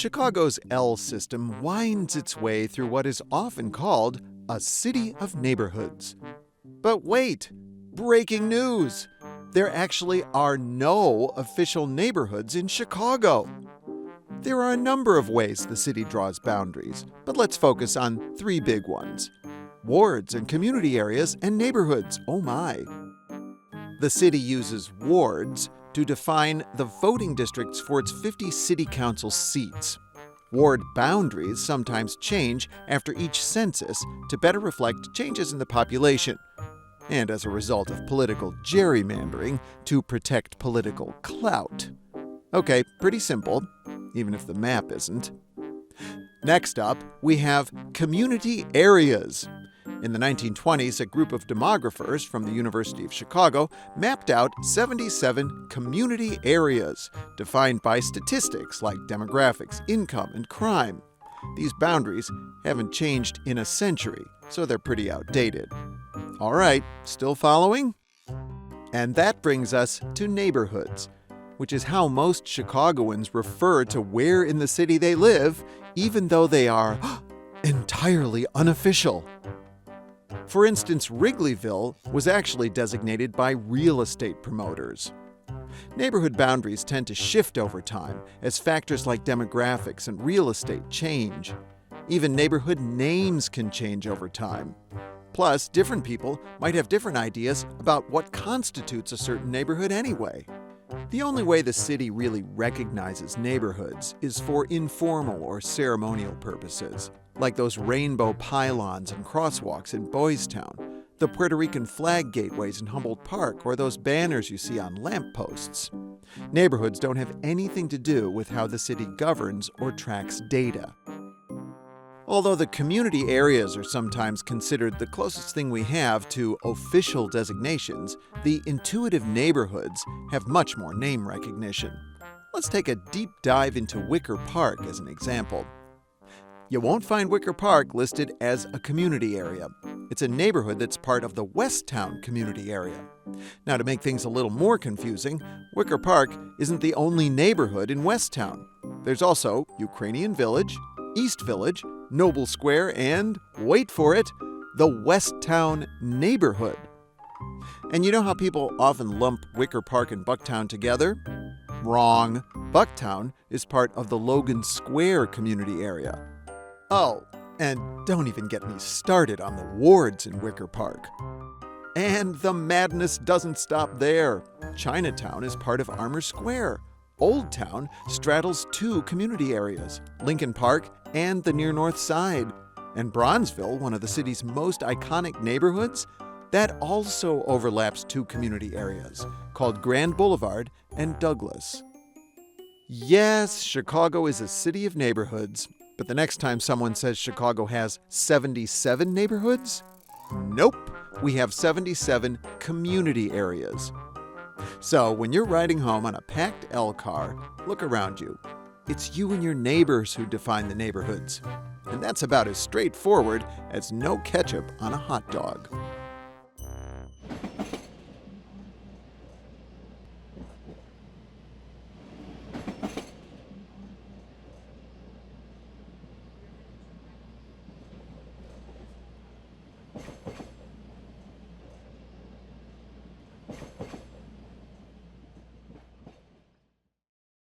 Chicago's L system winds its way through what is often called a city of neighborhoods. But wait! Breaking news! There actually are no official neighborhoods in Chicago. There are a number of ways the city draws boundaries, but let's focus on three big ones: wards and community areas and neighborhoods. Oh my! The city uses wards to define the voting districts for its 50 city council seats. Ward boundaries sometimes change after each census to better reflect changes in the population, and as a result of political gerrymandering to protect political clout. Okay, pretty simple, even if the map isn't. Next up, we have community areas. In the 1920s, a group of demographers from the University of Chicago mapped out 77 community areas, defined by statistics like demographics, income, and crime. These boundaries haven't changed in a century, so they're pretty outdated. All right, still following? And that brings us to neighborhoods, which is how most Chicagoans refer to where in the city they live, even though they are entirely unofficial. For instance, Wrigleyville was actually designated by real estate promoters. Neighborhood boundaries tend to shift over time as factors like demographics and real estate change. Even neighborhood names can change over time. Plus, different people might have different ideas about what constitutes a certain neighborhood anyway. The only way the city really recognizes neighborhoods is for informal or ceremonial purposes, like those rainbow pylons and crosswalks in Boys Town, the Puerto Rican flag gateways in Humboldt Park, or those banners you see on lampposts. Neighborhoods don't have anything to do with how the city governs or tracks data. Although the community areas are sometimes considered the closest thing we have to official designations, the intuitive neighborhoods have much more name recognition. Let's take a deep dive into Wicker Park as an example. You won't find Wicker Park listed as a community area. It's a neighborhood that's part of the Westtown community area. Now, to make things a little more confusing, Wicker Park isn't the only neighborhood in Westtown. There's also Ukrainian Village, East Village, Noble Square, and, wait for it, the Westtown neighborhood. And you know how people often lump Wicker Park and Bucktown together? Wrong. Bucktown is part of the Logan Square community area. Oh, and don't even get me started on the wards in Wicker Park. And the madness doesn't stop there. Chinatown is part of Armour Square. Old Town straddles two community areas, Lincoln Park and the near North Side. And Bronzeville, one of the city's most iconic neighborhoods, that also overlaps two community areas, called Grand Boulevard and Douglas. Yes, Chicago is a city of neighborhoods, but the next time someone says Chicago has 77 neighborhoods, nope, we have 77 community areas. So when you're riding home on a packed L car, look around you. It's you and your neighbors who define the neighborhoods. And that's about as straightforward as no ketchup on a hot dog.